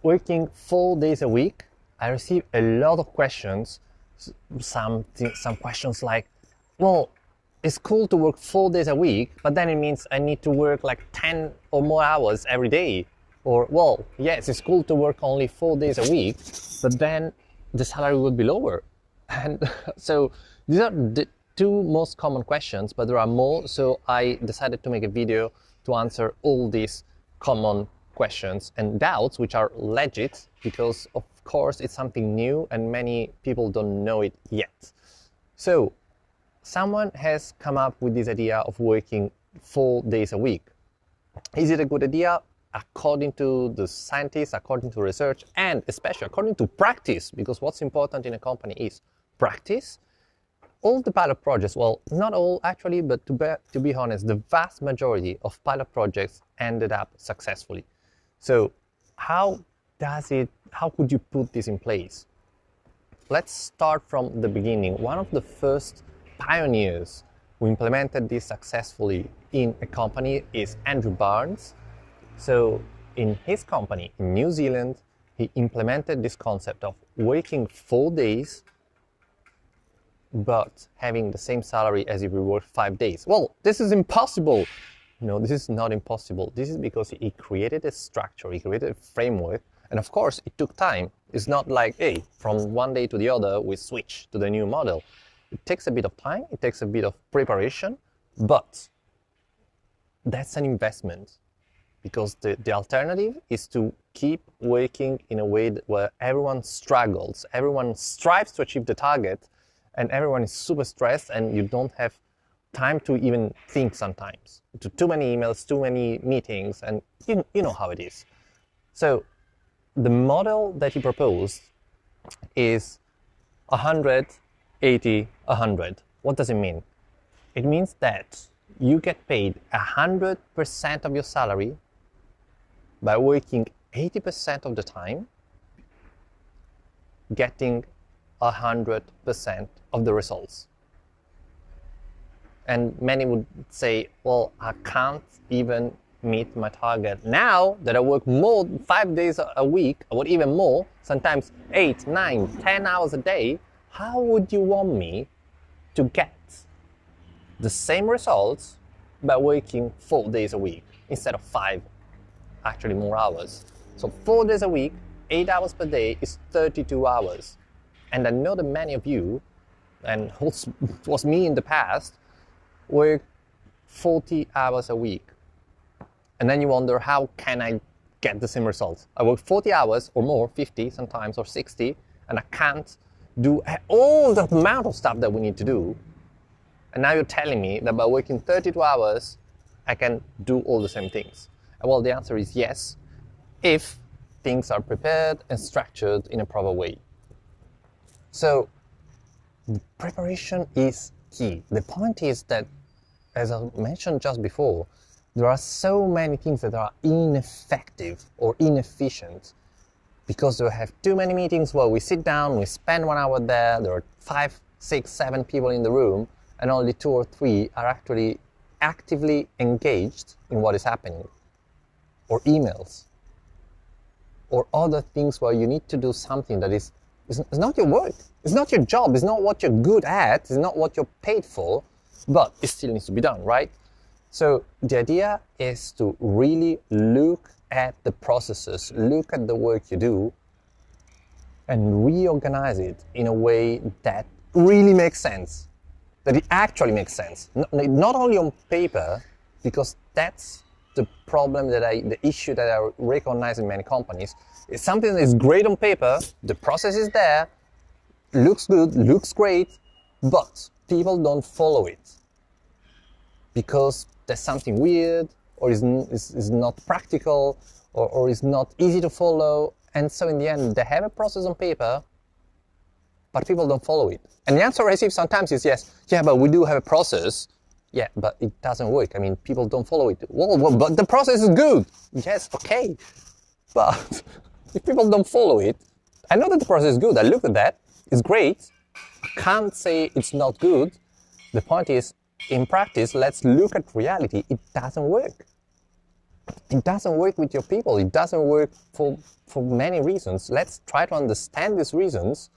working 4 days a week, I receive a lot of questions. Some questions like, well, it's cool to work 4 days a week, but then it means I need to work like 10 or more hours every day. Or, well, yes, it's cool to work only 4 days a week, but then the salary would be lower. And so these are the two most common questions, but there are more. So I decided to make a video to answer all these common questions and doubts, which are legit, because of course it's something new and many people don't know it yet. So someone has come up with this idea of working 4 days a week. Is it a good idea? According to the scientists, according to research, and especially according to practice, because what's important in a company is practice. All the pilot projects, well, not all actually, but to be honest, the vast majority of pilot projects ended up successfully. So how could you put this in place? Let's start from the beginning. One of the first pioneers who implemented this successfully in a company is Andrew Barnes. So in his company in New Zealand, he implemented this concept of working 4 days but having the same salary as if we worked 5 days. Well, this is impossible. No, this is not impossible. This is because he created a structure, he created a framework, and of course it took time. It's not like, hey, from one day to the other we switch to the new model. It takes a bit of time, it takes a bit of preparation, but that's an investment, because the alternative is to keep working in a way where everyone struggles, everyone strives to achieve the target, and everyone is super stressed, and you don't have time to even think sometimes. Too many emails, too many meetings, and you know how it is. So the model that he proposed is 100, 80, 100. What does it mean? It means that you get paid 100% of your salary by working 80% of the time, getting 100% of the results. And many would say, well, I can't even meet my target now that I work more, 5 days a week, or even more, sometimes 8, 9, 10 hours a day. How would you want me to get the same results by working 4 days a week instead of 5, actually more hours? So 4 days a week, 8 hours per day is 32 hours. And I know that many of you, and it was me in the past, work 40 hours a week. And then you wonder, how can I get the same results? I work 40 hours or more, 50 sometimes, or 60, and I can't do all the amount of stuff that we need to do. And now you're telling me that by working 32 hours, I can do all the same things. And well, the answer is yes, if things are prepared and structured in a proper way. So the preparation is key. The point is that, as I mentioned just before, there are so many things that are ineffective or inefficient because we have too many meetings where we sit down, we spend 1 hour there, there are 5, 6, 7 people in the room, and only 2 or 3 are actually actively engaged in what is happening. Or emails. Or other things where you need to do something that is not your work. It's not your job. It's not what you're good at. It's not what you're paid for. But it still needs to be done, right? So the idea is to really look at the processes, look at the work you do, and reorganize it in a way that really makes sense. That it actually makes sense. Not only on paper, because that's the problem the issue that I recognize in many companies. It's something that is great on paper, the process is there, looks good, looks great, but people don't follow it because there's something weird, or is not practical, or is not easy to follow. And so in the end, they have a process on paper, but people don't follow it. And the answer I receive sometimes is yes, yeah, but we do have a process. Yeah, but it doesn't work. I mean, people don't follow it. Well, but the process is good. Yes, okay. But if people don't follow it, I know that the process is good. I look at that. It's great. I can't say it's not good. The point is, in practice, let's look at reality. It doesn't work. it doesn't work with your people. It doesn't work for many reasons. Let's try to understand these reasons.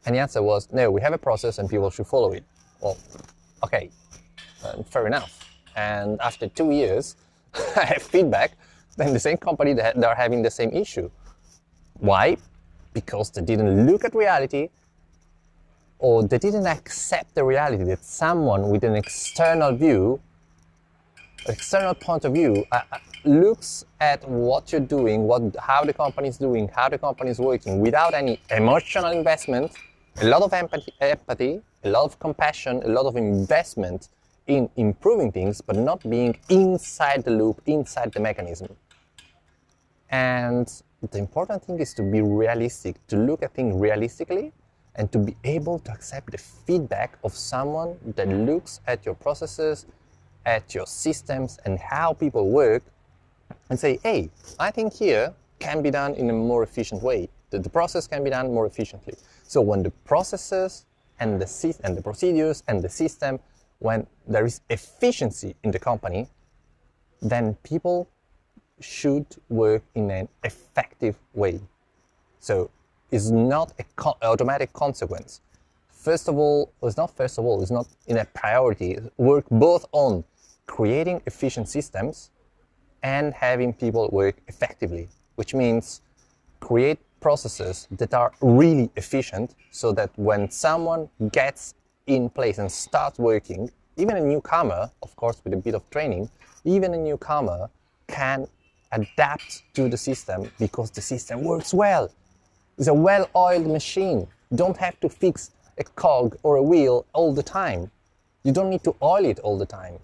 And the answer was, no, we have a process and people should follow it. Well, okay, fair enough. And after 2 years, I have feedback, then the same company, they're having the same issue. Why? Because they didn't look at reality, or they didn't accept the reality that someone with an external view, external point of view, looks at what you're doing, how the company is doing, how the company is working, without any emotional investment, a lot of empathy, a lot of compassion, a lot of investment in improving things, but not being inside the loop, inside the mechanism. And the important thing is to be realistic, to look at things realistically, and to be able to accept the feedback of someone that looks at your processes, at your systems, and how people work, and say, hey, I think here can be done in a more efficient way. The process can be done more efficiently. So when the processes and the procedures and the system, when there is efficiency in the company, then people should work in an effective way. So it's not an automatic consequence. It's not in a priority. Work both on creating efficient systems and having people work effectively, which means create processes that are really efficient so that when someone gets in place and starts working, even a newcomer, of course with a bit of training, even a newcomer can adapt to the system because the system works well. It's a well-oiled machine. You don't have to fix a cog or a wheel all the time. You don't need to oil it all the time.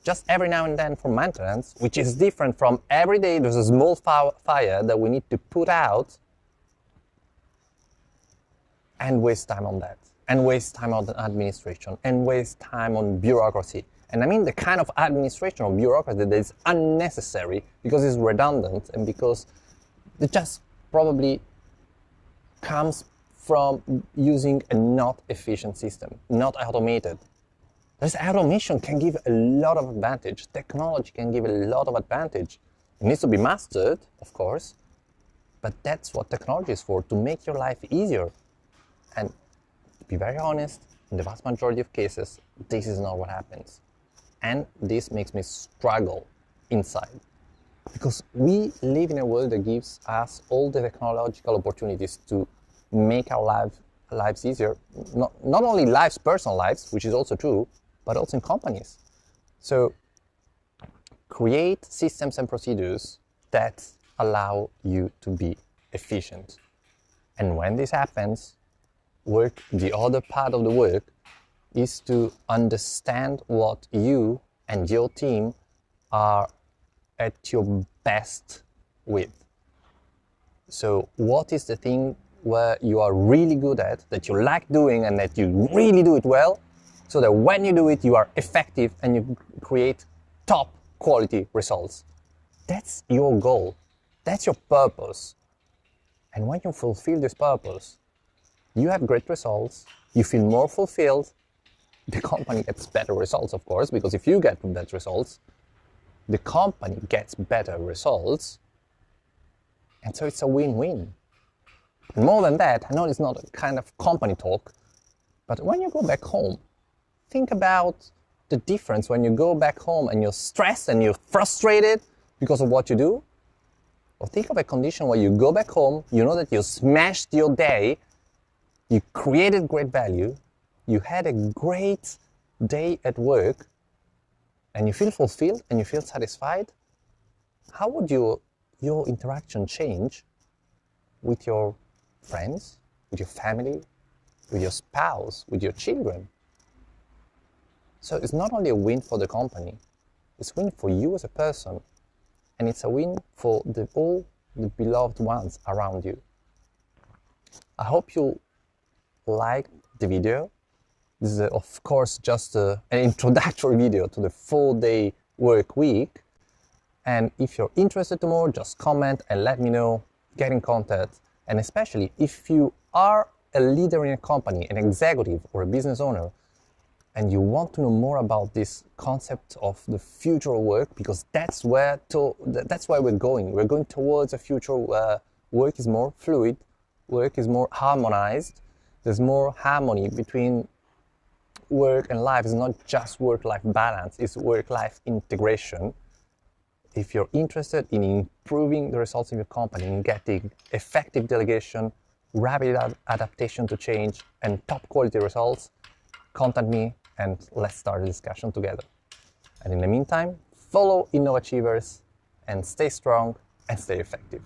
Just every now and then for maintenance, which is different from every day there's a small fire that we need to put out, and waste time on that, and waste time on administration, and waste time on bureaucracy. And I mean the kind of administration or bureaucracy that is unnecessary because it's redundant and because it just probably comes from using a not efficient system, not automated. This automation can give a lot of advantage. Technology can give a lot of advantage. It needs to be mastered, of course, but that's what technology is for, to make your life easier. And to be very honest, in the vast majority of cases, this is not what happens. And this makes me struggle inside. Because we live in a world that gives us all the technological opportunities to make our lives easier. Not only personal lives, which is also true, but also in companies. So create systems and procedures that allow you to be efficient. And when this happens, the other part of the work is to understand what you and your team are at your best with. So what is the thing where you are really good at, that you like doing and that you really do it well, so that when you do it, you are effective and you create top quality results. That's your goal. That's your purpose. And when you fulfill this purpose, you have great results, you feel more fulfilled, the company gets better results, of course, because if you get better results, the company gets better results, and so it's a win-win. And more than that, I know it's not a kind of company talk, but when you go back home, think about the difference when you go back home and you're stressed and you're frustrated because of what you do. Or think of a condition where you go back home, you know that you smashed your day, you created great value, you had a great day at work, and you feel fulfilled and you feel satisfied. How would your interaction change with your friends, with your family, with your spouse, with your children? So it's not only a win for the company, it's a win for you as a person, and it's a win for all the beloved ones around you. I hope you liked the video. This is, of course, just an introductory video to the 4-day work week. And if you're interested to more, just comment and let me know, get in contact. And especially if you are a leader in a company, an executive or a business owner, and you want to know more about this concept of the future of work, because that's where we're going. We're going towards a future where work is more fluid, work is more harmonized. There's more harmony between work and life. It's not just work-life balance, it's work-life integration. If you're interested in improving the results of your company, in getting effective delegation, rapid adaptation to change, and top quality results, contact me and let's start a discussion together. And in the meantime, follow InnoAchievers and stay strong and stay effective.